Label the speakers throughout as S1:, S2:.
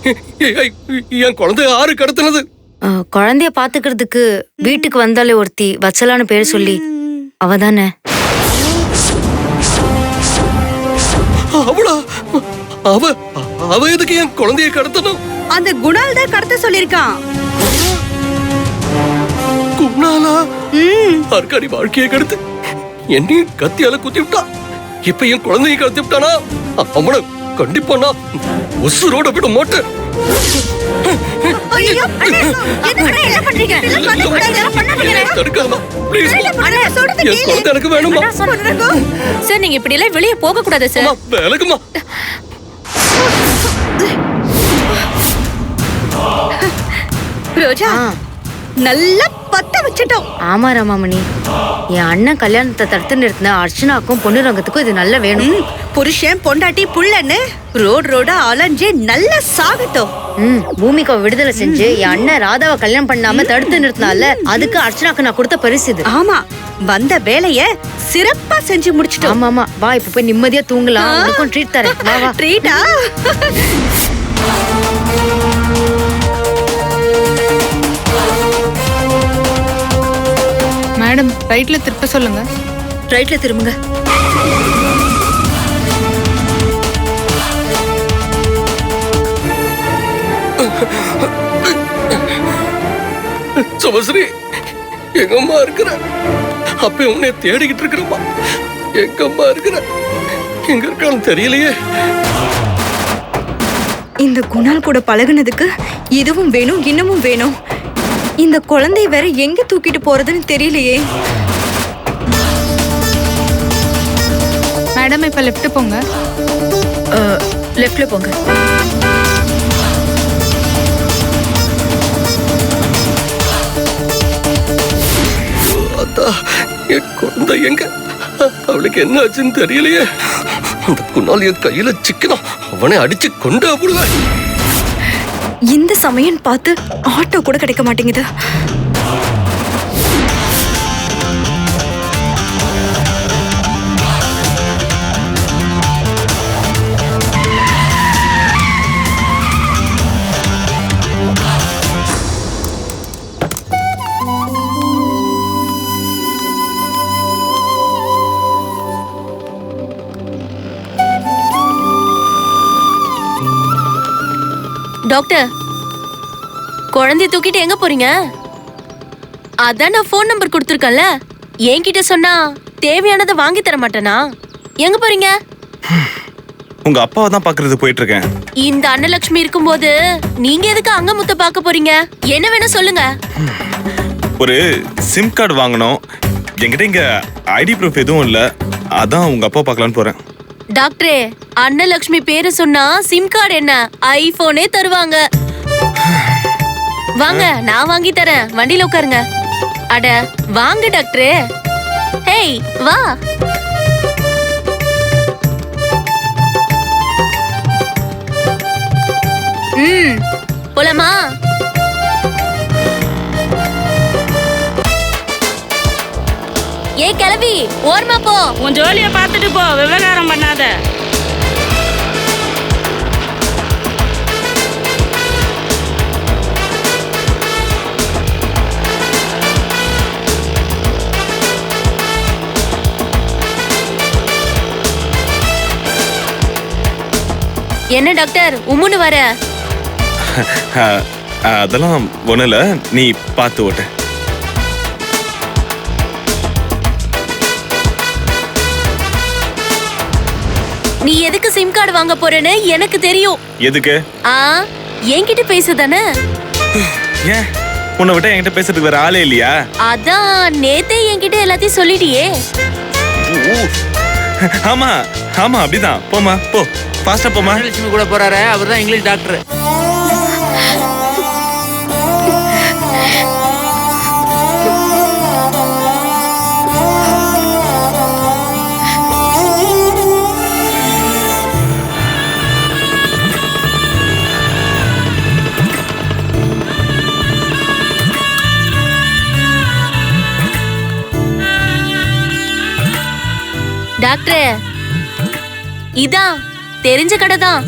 S1: என் குழந்தைய யாரு கடத்தினது?
S2: குழந்தைய பாத்துக்கிறதுக்கு வீட்டுக்கு வந்தாலே ஒருத்தி வச்சலான்னு பேர் சொல்லி அவதானே?
S1: அவளா? அவ எதுக்கு என் குழந்தைய கடத்தணும்?
S3: அந்த குணால் தான் கடத்த சொல்லிருக்கான்.
S1: குணாலா? அர்க்காடி வாழ்க்கையை கடத்து என்னையும் கத்தியால குத்தி விட்டா. இப்ப என் குழந்தையை கடத்தி விட்டானா? அவனை கண்டிப்பா நான் உசுரோட விட மாட்டேன். எனக்கு வேணுமா
S2: சார்? நீங்க இப்படி எல்லாம் வெளியே போக கூடாது சார்.
S1: விலகுமா.
S3: ரோஜா நல்லா பத்த வச்சிட்டோம்.
S2: ஆமா ராமாமணி, என் அண்ணன் கல்யாணத்தை தடுத்து நிறுத்தின அர்ச்சனாக்கும் பொண்ணுரங்கத்துக்கும் இது நல்ல வேணும்.
S3: புருஷன் பொண்டாட்டி புள்ளன்னு ரோடா அலைஞ்சே நல்லா சாகட்டும்.
S2: பூமிக்கு விடுதலை செஞ்சு என் அண்ணன் ராதாவை கல்யாணம் பண்ணாம தடுத்து நிறுத்தினால அதுக்கு அர்ச்சனாக்கு நான் கொடுத்த பரிசு இது.
S3: ஆமா, வந்த வேலைய சிறப்பா செஞ்சு முடிச்சிட்டோம்.
S2: ஆமா ஆமா, வா இப்ப போய் நிம்மதியா தூங்கலாம். உனக்கும் ட்ரீட் தரேன். வா வா.
S3: ட்ரீட்டா?
S4: மேடம், ரைட்ல திருப்ப சொல்லுங்க.
S2: ரைட்ல திரும்புங்க.
S1: சுபஸ்ரீ, எங்கம்மா இருக்கிற? அப்ப உன்னை தேடிக்கிட்டு இருக்கிறம்மா. எங்கம்மா இருக்கிற? எங்க இருக்கான்னு தெரியலையே.
S3: இந்த குணால் கூட பழகுனதுக்கு இதுவும் வேணும் இன்னமும் வேணும். இந்த குழந்தைய வேற எங்க தூக்கிட்டு போறதுன்னு தெரியலையே.
S4: மேடம், இப்ப லெஃப்ட் போங்க.
S2: லெஃப்ட்ல போங்க.
S1: என் குழந்தை எங்க? அவளுக்கு என்ன ஆச்சுன்னு தெரியலையே. அந்த குணால் என் கையில சிக்கணும். அவனை அடிச்சு கொண்டு போடுவேன்.
S3: இந்த சமயம் பார்த்து ஆட்டோ கூட கிடைக்க மாட்டேங்குது.
S5: டாக்டர், குழந்தைய தூக்கிட்டு எங்க போறீங்க? அதான் நான் போன் நம்பர் கொடுத்துருக்கேன்ல. என்கிட்ட சொன்னா தேவையானதை வாங்கி தர மாட்டேனா? எங்க போறீங்க?
S6: உங்க அப்பாவை தான் பாக்குறது போயிட்டு இருக்கேன்.
S5: இந்த அன்னலட்சுமி இருக்கும்போது நீங்க எதுக்கு அங்க முத்த பார்க்க போறீங்க? என்ன வேணும் சொல்லுங்க.
S6: ஒரு சிம் கார்டு வாங்கணும். என்கிட்ட இங்க ஐடி ப்ரூஃப் எதுவும் இல்ல. அதான் உங்க அப்பா பார்க்கலான்னு போறேன்.
S5: டாக்டரே, அன்னலட்சுமி பேரு சொன்னா சிம் கார்டு என்ன ஐபோனே தருவாங்க. வாங்க, நான் வாங்கி தரேன். வண்டியில உட்காருங்க. அட வாங்க டாக்டரே. ஹேய் வா. போலாமா? ஏ கிளவி, ஓரமா போ.
S7: உன் ஜோலிய பார்த்துட்டு போ, விவகாரம் பண்ணாத.
S5: என்ன டாக்டர் உம்முன்னு வர?
S6: அதெல்லாம் ஒண்ணுல, நீ பார்த்து ஓட்ட.
S5: நீ எதுக்கு சிம் கார்டு வாங்க போறேன்னு எனக்கு தெரியும்.
S6: எதுக்கு?
S5: என்கிட்ட பேசுதானே?
S6: ஏன் உன்னை விட்டா என்கிட்ட பேசுறதுக்கு வேற ஆளே இல்லையா?
S5: அதான் நேத்தே என்கிட்ட எல்லாத்தையும் சொல்லிட்டியே.
S6: ஆமா ஆமா, அப்படிதான். போமா போ, ஃபாஸ்டா போமா.
S8: லட்சுமி கூட போறாரு, அவர்தான் இங்கிலீஷ் டாக்டர்.
S5: டாக்டர், இதான் தெரிஞ்ச கடை தான்.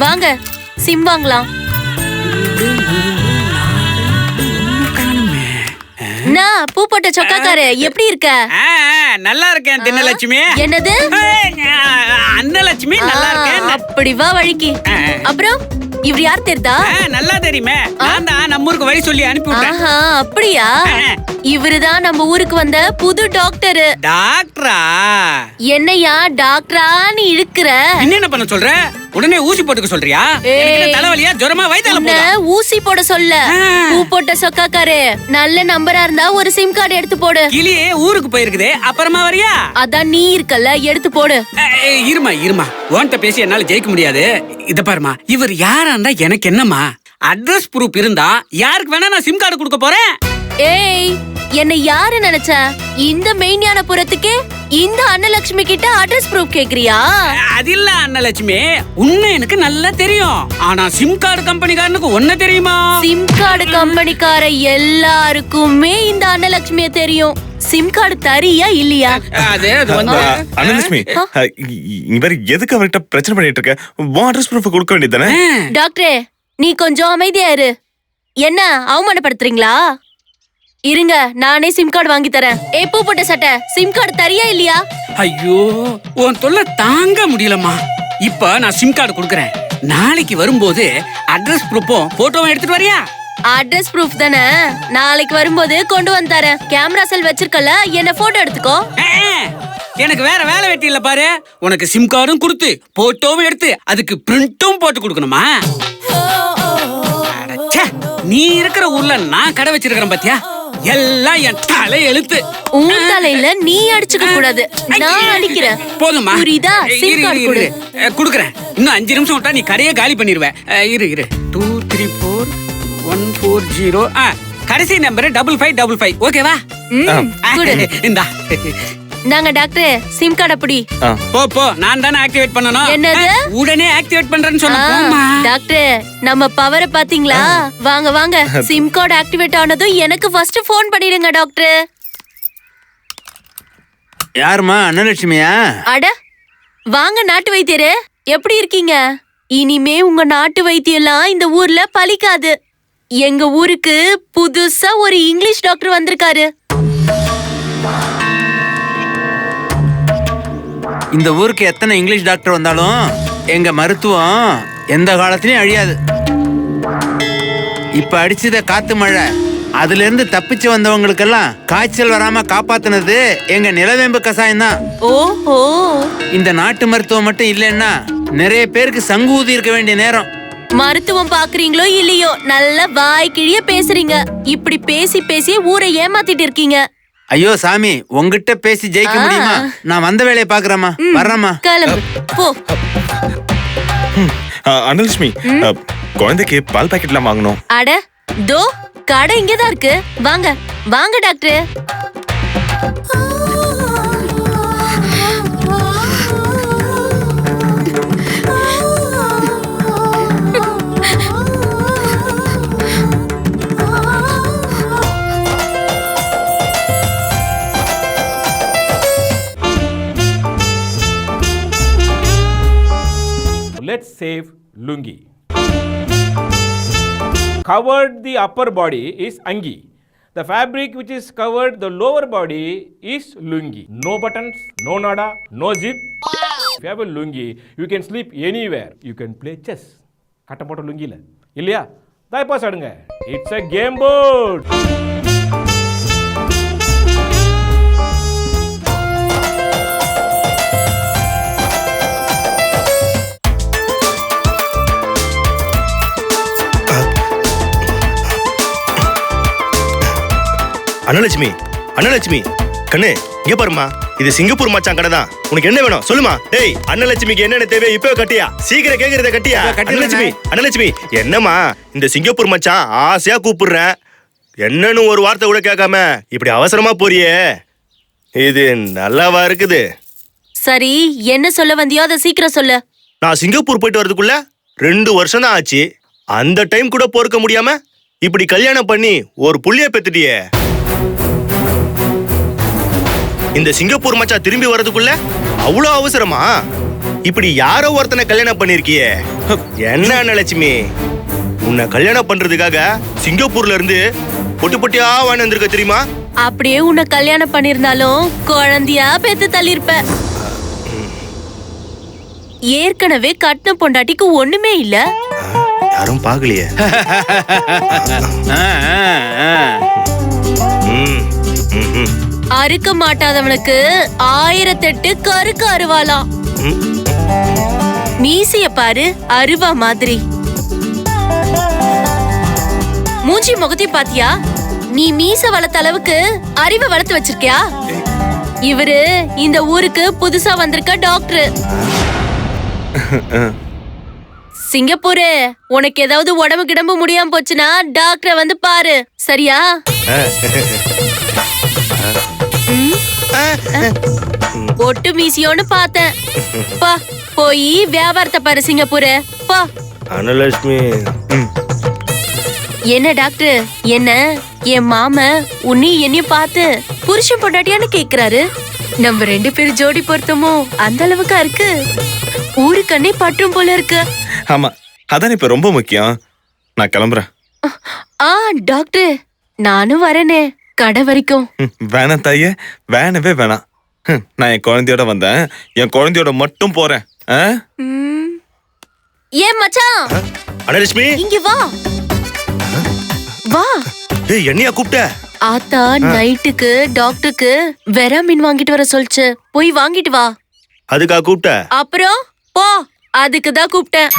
S5: வாங்க சிம் வாங்கலாம். நான் பூ போட்ட சொக்காக்காரு எப்படி இருக்க?
S8: நல்லா இருக்கேன் தின்னலட்சுமி.
S5: என்னது?
S8: அன்னலட்சுமி நல்லா இருக்கேன்.
S5: அப்படி வா வழிக்கு. அப்புறம் இவர் யார் தெரியுதா?
S8: நல்லா தெரியுமே. நான் தான் நம்ம ஊருக்கு வழி சொல்லி அனுப்பி விட்டேன்.
S5: ஆஹா, அப்படியா? இவருதான் நம்ம ஊருக்கு வந்த புது டாக்டர்.
S8: டாக்டரா?
S5: என்னையா டாக்டரான்னு இழுக்கிற?
S8: என்ன பண்ண சொல்ற? உடனே ஊசி போட்டுக்க சொல்றியா? எனக்கு தலைவலியா ஜுரமா வயித்தால போதா?
S5: ஊசி போட சொல்ல. பூ போட்ட சொக்காக்காரு நல்ல நம்பரா இருந்தா ஒரு சிம் கார்டு எடுத்து போடு.
S8: கிளியே ஊருக்கு போயிருக்குதே, அப்புறமா வரியா?
S5: அதான் நீ இருக்கல்ல, எடுத்து போடு.
S8: இருமா உன்கிட்ட பேசி என்னால ஜெயிக்க முடியாது. இத பாருமா, இவர் யாரா இருந்தா எனக்கு என்னமா? அட்ரஸ் ப்ரூஃப் இருந்தா யாருக்கு வேணா நான் சிம் கார்டு கொடுக்க போறேன்.
S5: ஏய், என்ன யாரு நினைச்ச? இந்த மெய்ஞானபுரத்துக்கே இந்த அன்னலட்சுமி கிட்ட அட்ரஸ் ப்ரூஃப் கேக்குறியா?
S8: அது இல்ல அன்னலட்சுமி, உன்னை எனக்கு நல்லா தெரியும். ஆனா சிம் கார்டு கம்பெனிக்காரனுக்கு ஒன்ன தெரியுமா?
S5: சிம் கார்டு கம்பெனிக்கார எல்லாருக்குமே இந்த அன்னலட்சுமிய தெரியும். சிம் கார்டு தரியா இல்லையா?
S8: அது வந்து
S6: அனலட்சுமி, இவர் எதுக்கு அவர்கிட்ட பிரச்சனை பண்ணிட்டு இருக்க? அட்ரஸ் ப்ரூஃப் கொடுக்க வேண்டியதானே?
S5: டாக்டரே, நீ கொஞ்சம் அமைதியா இரு. என்ன அவமானப்படுத்துறீங்களா? இருங்க, நானே சிம் கார்டு வாங்கி தரேன். பூ போட்ட சட்டை, சிம் கார்டு தரியா இல்லையா?
S8: ஐயோ, உன் தொல்லை தாங்க முடியலம்மா. இப்ப நான் சிம் கார்டு கொடுக்கறேன். நாளைக்கு வரும்போது அட்ரஸ் ப்ரூஃபும் போட்டோவும் எடுத்துட்டு வரியா?
S5: அட்ரஸ் ப்ரூஃப் தானே, நாளைக்கு வரும்போது கொண்டு வந்து தரேன். கேமரா செல் வச்சிருக்கல, என்ன போட்டோ எடுத்துக்கோ.
S8: எனக்கு வேற வேலை வெட்டி இல்ல பாரு. உனக்கு சிம் கார்டும் கொடுத்து போட்டோவும் எடுத்து அதுக்கு பிரிண்டும் போட்டு கொடுக்கணுமா? அடச்சே, நீ இருக்கிற ஊர்ல நான் கடை வச்சிருக்கிறேன் பாத்தியா? எல்லாம் என் தலை எழுத்து.
S5: உன் தலையில நீ அடிச்சுக்க கூடாது, நான் அடிக்கிறேன்.
S8: போதுமா?
S5: புரியுதா? சிம் கார்டு கொடு.
S8: குடுக்கறேன். இன்னும் 5 நிமிஷம் விட்டா நீ கடையே காலி பண்ணிடுவேன். இரு 234140. கடைசி நம்பர் 5555. ஓகேவா? இந்தா.
S5: நாங்க டாக்டர் சிம் கார்டு அப்படி
S8: போ நான் தானே ஆக்டிவேட் பண்ணனும்.
S5: என்னது?
S8: உடனே ஆக்டிவேட் பண்றேன்னு சொன்னா.
S5: டாக்டர், நம்ம பவரை பாத்தீங்களா? வாங்க வாங்க, சிம் கார்டு ஆக்டிவேட் ஆனதும் எனக்கு ஃபர்ஸ்ட் ஃபோன் பண்ணிடுங்க டாக்டர்.
S9: யாருமா? அன்னலட்சுமியா?
S5: அட வாங்க நாட்டு வைத்தியரே, எப்படி இருக்கீங்க? இனிமே உங்க நாட்டு வைத்தியெல்லாம் இந்த ஊர்ல பலிக்காது. எங்க ஊருக்கு புதுசா ஒரு இங்கிலீஷ் டாக்டர் வந்திருக்காரு.
S9: இந்த ஊருக்கு எத்தனை இங்கிலீஷ் டாக்டர் வந்தாலும் எங்க மருத்துவம் எந்த காலத்திலயும் அழியாது. இப்ப அடிச்சத காத்து மழை, அதுல இருந்து தப்பிச்சு வந்தவங்களுக்கெல்லாம் காய்ச்சல் வராம காப்பாத்துனது எங்க நிலவேம்பு கசாயம் தான்.
S5: ஓஹோ,
S9: இந்த நாட்டு மருத்துவம் மட்டும் இல்லைன்னா நிறைய பேருக்கு சங்கு ஊதி இருக்க வேண்டிய நேரம்.
S5: மருத்துவம் பாக்குறீங்களோ இல்லையோ, நல்ல வாய் கிழிய பேசுறீங்க. இப்படி பேசி பேசி ஊரை ஏமாத்திட்டு இருக்கீங்க.
S9: ஐயோ சாமி, உங்ககிட்ட பேசி ஜெயிக்க முடியுமா? நான் வந்த வேலையை பாக்குறேம்மா, வர்றேம்மா.
S5: கிளம்பு போ.
S6: அனலட்சுமி, குழந்தைக்கு பால் பாக்கெட்லாம் வாங்கணும்.
S5: அட தோ கடை இங்கதான் இருக்கு. வாங்க வாங்க doctor.
S10: Let's save lungi. Covered the upper body is angi. The fabric which is covered the lower body is lungi. No buttons, no nada, no zip. If you have a lungi, you can sleep anywhere. You can play chess. கட்ட போட்ட லுங்கில இல்லையா? தாய்ப்பாஸ் ஆடுங்க. It's a game board.
S1: Annalakshmi, Annalakshmi கண்ணு இங்க பாருமா, இது Singapore மச்சான் கடை தான். உனக்கு என்ன வேணும் சொல்லுமா? டேய், அன்னலட்சுமிக்கு என்னென்ன தேவை இப்பவே கட்டியா? சீக்கிரம் கேக்குறத கட்டியா? அன்னலட்சுமி, அன்னலட்சுமி என்னம்மா, இந்த சிங்கப்பூர் மச்சான் ஆசையா கூப்பிடுறேன், என்னன்னு ஒரு வார்த்தை கூட கேட்காம இப்படி அவசரமா போறியே, இது நல்லாவா இருக்குது?
S5: சரி, என்ன சொல்ல வந்தியோ அதை சீக்கிரம் சொல்லு.
S1: நான் சிங்கப்பூர் போயிட்டு வரதுக்குள்ள 2 வருஷம் தான் ஆச்சு. அந்த டைம் கூட பொறுக்க முடியாம இப்படி கல்யாணம் பண்ணி ஒரு புள்ளைய பெத்துட்டியே. இந்த சிங்கப்பூர் மச்சா திரும்பி வரதுக்குள்ள அவ்வளோ அவசரமா? இப்படி யாரோ ஒருத்தனை கல்யாணம் பண்ணிருக்கியே என்ன அன்னலட்சுமி? உன்னை கல்யாணம் பண்றதுக்காக சிங்கப்பூர்ல இருந்து பொட்டு பொட்டியா வாங்கி வந்திருக்க தெரியுமா?
S5: அப்படியே உன்னை கல்யாணம் பண்ணிருந்தாலும் குழந்தையா பெத்து தள்ளிருப்ப. ஏற்கனவே கட்டின பொண்டாட்டிக்கு ஒண்ணுமே இல்ல.
S1: யாரும் பாக்கலையே.
S5: அறுக்க மாட்டாதவனுக்கு 1008 கருக்கு அருவாளாம். மீசைய பாரு, அருவா மாதிரி. மூஞ்சி முகத்தை பாத்தியா? நீ மீச வளர்த்த அளவுக்கு அறிவை வளர்த்து வச்சிருக்கியா? இவரு இந்த ஊருக்கு புதுசா வந்திருக்க டாக்டர். சிங்கப்பூரு, உனக்கு ஏதாவது உடம்பு கிடம்பு முடியாம போச்சுன்னா டாக்டரை வந்து பாரு, சரியா? ஒட்டு மீசியோன்னு பார்த்தேன். பா, போய் வியாபாரத்தை பாரு சிங்கப்பூரு, பா.
S1: அன்னலட்சுமி,
S5: என்ன டாக்டர், என்ன என் மாம உன்னி என்னையும் பார்த்து புருஷன் பொண்டாட்டியான்னு கேக்குறாரு. நம்ம 2 பேரும் ஜோடி பொருத்தமோ அந்த அளவுக்கா இருக்கு? ஊருக்கண்ணே பற்றும் போல இருக்கு.
S6: ஆமா, அதான் இப்ப ரொம்ப முக்கியம். நான் கிளம்புறேன்.
S5: டாக்டர், நானும் வரேனே கடை வரைக்கும்.
S6: வேணாம் தாயே, வேணவே வேணாம். நான் என் குழந்தையோட வந்தேன், என் குழந்தையோட மட்டும் போறேன்.
S5: ஏன் மச்சான்?
S1: அன்னலட்சுமி,
S5: இங்க வா வா.
S1: ஏய், என்னையா கூப்பிட்ட?
S5: ஆத்தா நைட்டுக்கு டாக்டருக்கு வெரா மீன் வாங்கிட்டு வர சொல்லுச்சு, போய் வாங்கிட்டு வா.
S1: அதுக்கா கூப்பிட்ட?
S5: அப்புறம் போ, அதுக்குதான் கூப்பிட்டேன்.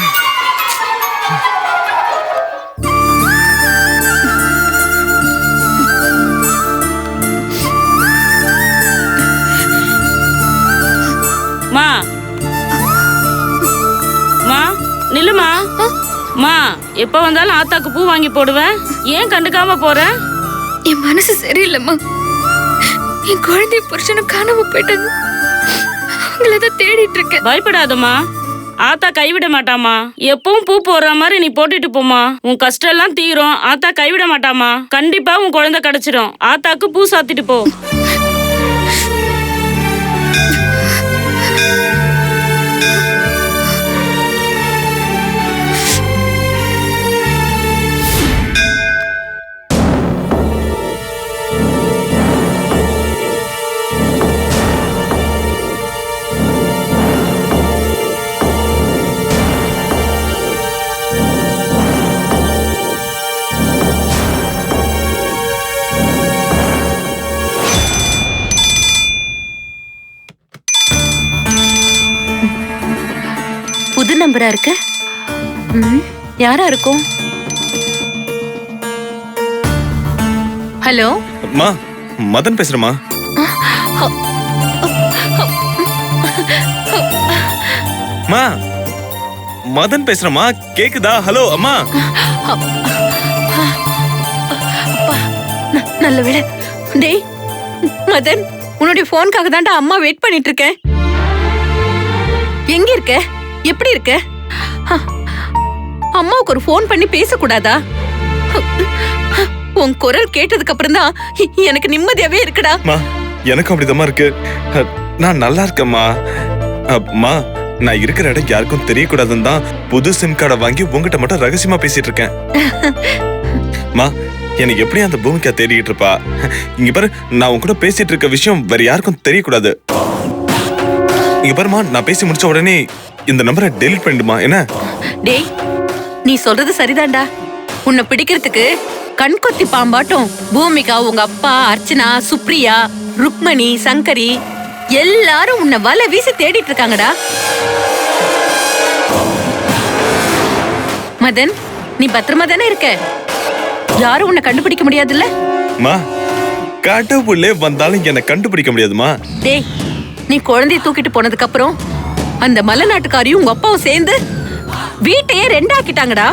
S7: மா மா நில்லுமா. மா, எப்ப வந்தாலும் ஆத்தாக்கு பூ வாங்கி போடுவேன், ஏன் கண்டுக்காம போற?
S3: என் மனசு சரியில்லைம்மா. என் குழந்தை புருஷனும் காணாம போயிட்டாங்க. அவங்களதான் தேடிட்டு இருக்கேன்.
S7: பயப்படாதம்மா, ஆத்தா கைவிட மாட்டாமா. எப்பவும் பூ போடுற மாதிரி நீ போட்டுட்டு போமா, உன் கஷ்டம் எல்லாம் தீரும். ஆத்தா கைவிட மாட்டாமா. கண்டிப்பா உன் குழந்தை கிடைச்சிடும். ஆத்தாக்கு பூ சாத்திட்டு போ.
S5: புது நம்பரா இருக்கு. யாரா இருக்கும்? ஹலோ,
S6: மா, மதன் பேசுறமா? மா, மதன் பேசுறமா, கேக்குதா? ஹலோ அம்மா.
S3: நல்ல வேளை. டேய் மதன், உன்னுடைய போனுக்காக தான்டா அம்மா வெயிட் பண்ணிட்டு இருக்கேன். எங்க இருக்க? எப்படி இருக்க? அம்மாவுக்கு ஒரு போன் பண்ணி பேசக்கூடாதா? உன் குரல் கேட்டதுக்கு அப்புறம் தான் எனக்கு நிம்மதியாவே இருக்குடா.
S6: எனக்கு அப்படிதான் இருக்கு. நான் நல்லா இருக்கேம்மா. அம்மா, நான் இருக்கிற இடம் யாருக்கும் தெரியக்கூடாதுன்னு தான் புது சிம் கார்டை வாங்கி உங்ககிட்ட மட்டும் ரகசியமா பேசிட்டு இருக்கேன். மா, எனக்கு எப்படி அந்த பூமிக்கா தேடிட்டு இருப்பா. இங்க பாரு, நான் உன் கூட பேசிட்டு இருக்க விஷயம் வேற யாருக்கும் தெரியக்கூடாது. இங்க பாருமா, நான் பேசி முடிச்ச உடனே இந்த நம்பரை டெலீட் பண்ணிடுமா என்ன?
S3: டேய், நீ சொல்றது சரிதான்டா. உன்னை பிடிக்கிறதுக்கு கண்கொத்தி பாம்பாட்டும் பூமிகா, உங்க அப்பா, அர்ச்சனா, சுப்ரியா, ருக்மணி, சங்கரி எல்லாரும் உன்னை வலை வீசி தேடிட்டு இருக்காங்கடா. மதன், நீ பத்திரமா தானே இருக்க? யாரும் உன்னை கண்டுபிடிக்க முடியாதுல்ல?
S6: மா, கடவுளே வந்தாலும் என்ன கண்டுபிடிக்க முடியாதுமா.
S3: டேய், நீ குழந்தைய தூக்கிட்டு போனதுக்கு அப்புறம் அந்த மலை நாட்டுக்காரியும் உங்க அப்பாவும் சேர்ந்து வீட்டையே 2 ஆக்கிட்டாங்கடா.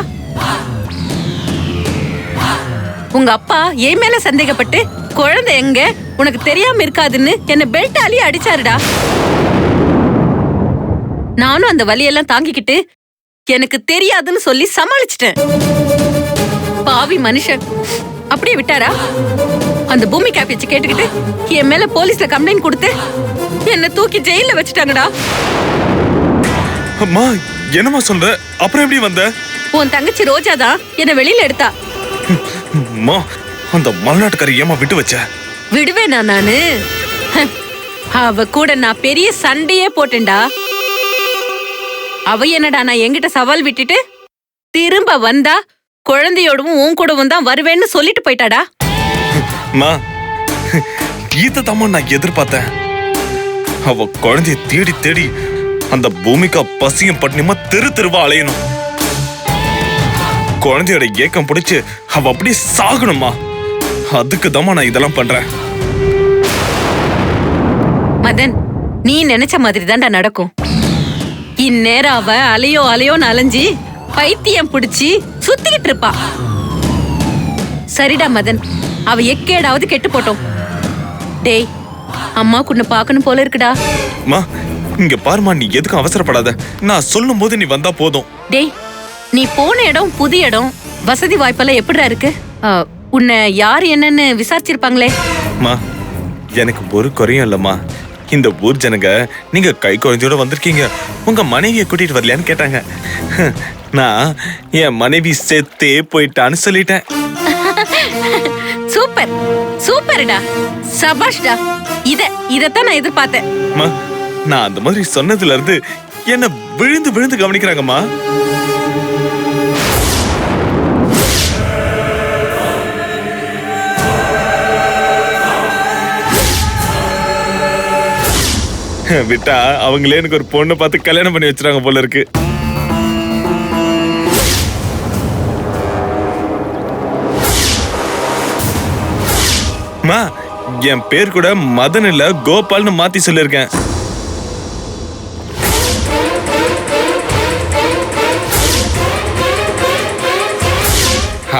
S3: உங்க அப்பா என் மேல சந்தேகப்பட்டு குழந்தை எங்க உனக்கு தெரியாம இருக்காதுன்னு என்ன பெல்ட்டாலேயே அடிச்சாருடா. நானும் அந்த வலியெல்லாம் தாங்கிக்கிட்டு எனக்கு தெரியாதுன்னு சொல்லி சமாளிச்சிட்டேன். பாவி மனுஷன் அப்படியே விட்டாரா? அந்த பூமிகா பேச்சு கேட்டுக்கிட்டு என் மேல போலீஸ்ல கம்ப்ளைண்ட் கொடுத்து என்ன தூக்கி ஜெயில வச்சுட்டாங்கடா.
S6: அம்மா என்னம்மா சொல்ற? அப்புறம் எப்படி வந்த?
S3: உன் தங்கச்சி ரோஜா தான் என்ன வெளியில எடுத்தா.
S6: அம்மா அந்த மலைநாட்டுக்காரி ஏமா விட்டு வச்ச?
S3: விடுவேனா நானு? அவ கூட நான் பெரிய சண்டையே போட்டேன்டா. அவ என்னடா நான் என்கிட்ட சவால் விட்டுட்டு திரும்ப வந்தா குழந்தையோடவும் உன் கூடவும் தான் வருவேன்னு சொல்லிட்டு போயிட்டாடா.
S6: அம்மா இததாம்மா நான் எதிர்பார்த்தேன். அவ குழந்தைய தேடி தேடி அந்த பூமிக்கா பசியும் பட்டினியுமா தெரு தெருவா அலையணும். குழந்தையோட ஏக்கம் பிடிச்சு அவ அப்படியே சாகணுமா. அதுக்கு தாம்மா நான் இதெல்லாம் பண்றேன்.
S3: மதன், நீ நினைச்ச மாதிரி தான்டா நடக்கும். இந்நேரம் அவ அலையோ அலையோன்னு அலைஞ்சி பைத்தியம் பிடிச்சி சுத்திக்கிட்டு இருப்பா. சரிடா மதன், அவ எக்கேடாவது கெட்டு போட்டோம். டேய், அம்மா உன்னை பார்க்கணும் போல இருக்குடா.
S6: அம்மா இங்க பாருமா, நீ எதுக்கும் அவசரப்படாத. நான் சொல்லும் போது நீ வந்தா போதும்.
S3: டேய், நீ போன இடம் புது இடம், வசதி வாய்ப்பெல்லாம் எப்படிடா இருக்கு? உன்னை யார் என்னன்னு விசாரிச்சிருப்பாங்களே.
S6: அம்மா எனக்கு ஒரு குறையும் இல்லம்மா. இந்த ஊர் ஜனங்க நீங்க கை குழந்தையோட வந்திருக்கீங்க, உங்க மனைவியை கூட்டிட்டு வரலையான்னு கேட்டாங்க. நான் என் மனைவி செத்தே போயிட்டான்னு சொல்லிட்டேன்.
S3: சூப்பர் சூப்பர்டா, சபாஷ்டா. இதத்தான் நான் எதிர்பார்த்தேன்.
S6: அம்மா நான் அந்த மாதிரி சொன்னதுல இருந்து என்ன விழுந்து விழுந்து கவனிக்கிறாங்கம்மா. விட்டா அவங்களே எனக்கு ஒரு பொண்ணை பார்த்து கல்யாணம் பண்ணி வச்சிருக்காங்க போல இருக்கு. என் பேர் கூட மதன் இல்ல கோபால்னு மாத்தி சொல்லிருக்கேன்.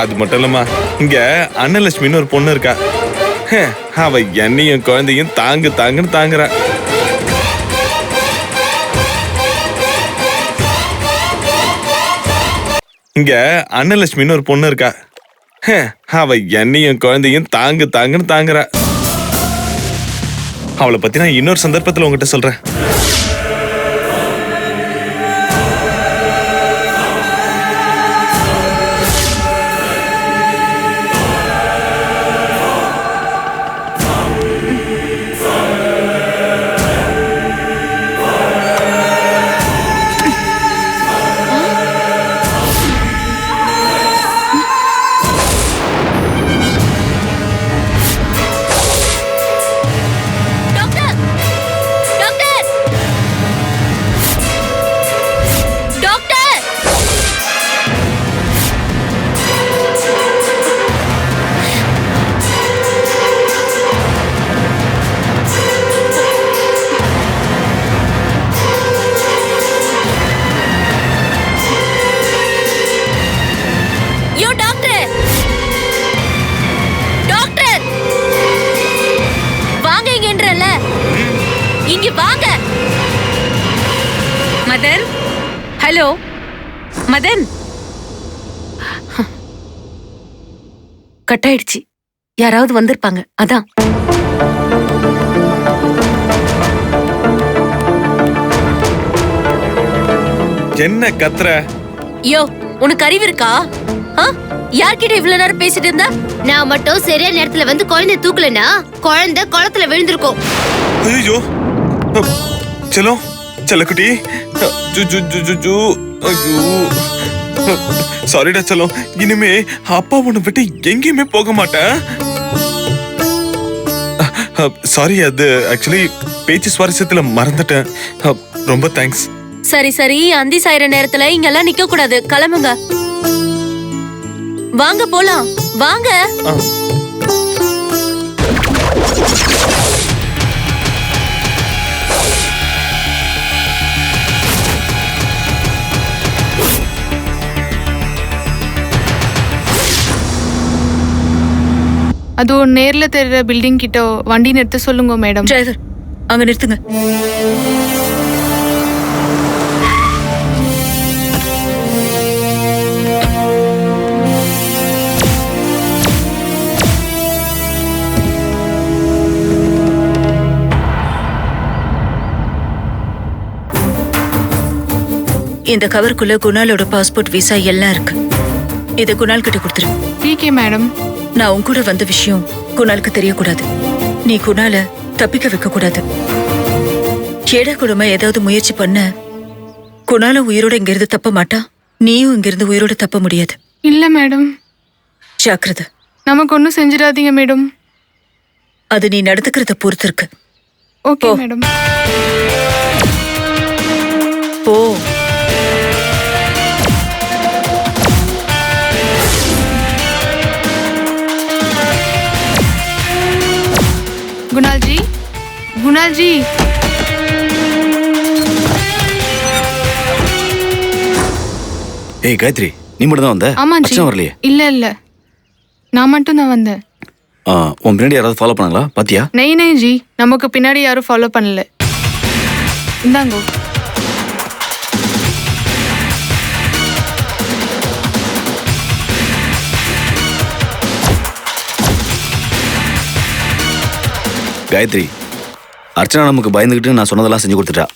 S6: அது மட்டும் இல்லம்மா, இங்க அன்னலட்சுமின்னு ஒரு பொண்ணு இருக்கா. அவ என்னையும் குழந்தையும் தாங்கு தாங்குன்னு தாங்குறா. இங்க அன்னலட்சுமின்னு ஒரு பொண்ணு இருக்கா. அவ என்னையும் குழந்தையும் தாங்கு தாங்குன்னு தாங்குறா. அவளை பத்தி நான் இன்னொரு சந்தர்ப்பத்துல உங்ககிட்ட சொல்றேன்.
S3: மதன், ஹலோ மதன். கட் ஆயிடுச்சு. யாராவது வந்திருப்பாங்க, அதான்.
S6: என்ன கத்துற?
S5: யோ, உனக்கு அறிவு இருக்கா? யார்கிட்ட இவ்வளவு நேரம் பேசிட்டு இருந்தா?
S2: நான் மட்டும் சரியா நேரத்துல வந்து குழந்தை தூக்கலனா குழந்தை குளத்துல விழுந்திருக்கும்.
S6: ஐயோ செல்லம், செல்லக்குட்டி, சாரிடா செல்லம். இனிமே அப்பா உன்னை விட்டு எங்கேயுமே போக மாட்டேன். சாரி, அது ஆக்சுவலி பேச்சு சுவாரஸ்யத்துல மறந்துட்டேன். ரொம்ப தேங்க்ஸ்.
S5: சரி சரி, அந்தி சாயிர நேரத்துல இங்கெல்லாம் நிக்க கூடாது, கிளம்புங்க. வாங்க போலாம், வாங்க.
S4: அது ஒரு நேர்ல தெரியற பில்டிங் கிட்ட வண்டி நிறுத்த சொல்லுங்க மேடம்.
S3: டிரைவர், அங்க நிறுத்துங்க.
S11: இந்த கவருக்குள்ள குணாலோட பாஸ்போர்ட் விசா எல்லாம் இருக்கு. இத குணால் கிட்ட கொடுத்துரு.
S4: டிகே மேடம்.
S11: நான் உன் கூட வந்த விஷயம் குணாலுக்கு தெரியக்கூடாது. நீ குணால தப்பிக்க வைக்க கூடாது. கேடா குடும்ப ஏதாவது முயற்சி பண்ண குணால உயிரோட இங்கிருந்து தப்ப மாட்டா. நீயும் இங்கிருந்து உயிரோட தப்ப முடியாது.
S4: இல்ல மேடம்.
S11: ஜாக்கிரதை.
S4: நமக்கு ஒன்றும் செஞ்சிடாதீங்க மேடம்.
S11: அது நீ நடந்துக்கிறத பொறுத்து இருக்கு.
S4: Okay madam.
S11: போ.
S4: குணால் ஜி, குணால் ஜி.
S12: ஏய் காயத்ரி, நீ மட்டும் தான் வந்த?
S4: ஆமா ஜி.
S12: அர்ச்சனா வரலையே?
S4: இல்ல நான் மட்டும் தான் வந்தேன்.
S12: உன் பின்னாடி யாராவது ஃபாலோ பண்ணாங்களா? பாத்தியா?
S4: நெய் ஜி, நமக்கு பின்னாடி யாரும் ஃபாலோ பண்ணல. இந்தாங்கோ.
S12: காயத்ரி, அர்ச்சனா நமக்கு பயந்துகிட்டு நான் சொன்னதெல்லாம் செஞ்சு கொடுத்துட்டா.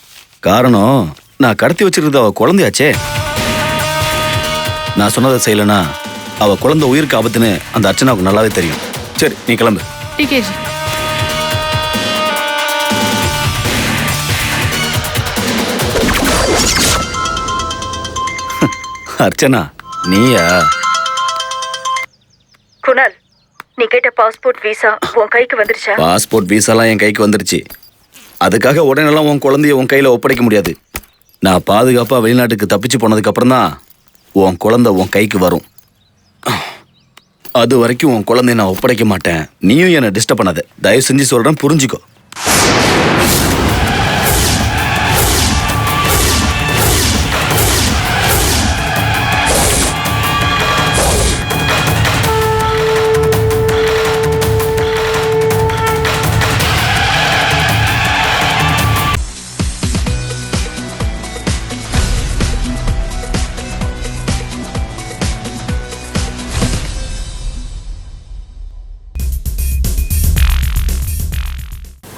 S12: காரணம், நான் கடத்தி வச்சிருக்கிறது அவ குழந்தையாச்சே. நான் சொன்னதை செய்யலனா அவ குழந்தை உயிருக்கு ஆபத்துன்னு அந்த அர்ச்சனாவுக்கு நல்லாவே தெரியும். சரி, நீ கிளம்பு.
S4: Decay G.
S12: அர்ச்சனா, நீயா?
S11: குணால், நீ கேட்ட பாஸ்போர்ட் விசா உன் கைக்கு வந்துருச்சா?
S12: பாஸ்போர்ட் விசாலாம் என் கைக்கு வந்துருச்சு. அதுக்காக உடனெல்லாம் உன் குழந்தைய உன் கையில ஒப்படைக்க முடியாது. நான் பாதுகாப்பா வெளிநாட்டுக்கு தப்பிச்சு போனதுக்கு அப்புறம் தான் உன் குழந்தை உன் கைக்கு வரும். அது வரைக்கும் உன் குழந்தைய நான் ஒப்படைக்க மாட்டேன். நீயும் என்னை டிஸ்டர்ப் பண்ணாத. தயவு செஞ்சு சொல்றேன், புரிஞ்சுக்கோ.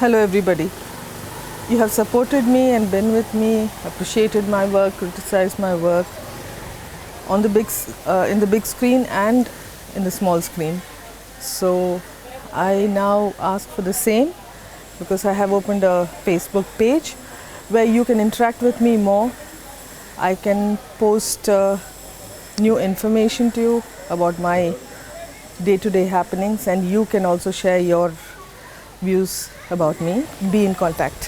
S13: Hello everybody. You have supported me and been with me, appreciated my work, criticized my work on the in the big screen and in the small screen. So I now ask for the same because I have opened a Facebook page where you can interact with me more. I can post new information to you about my day-to-day happenings, and you can also share your views about me. Be in contact.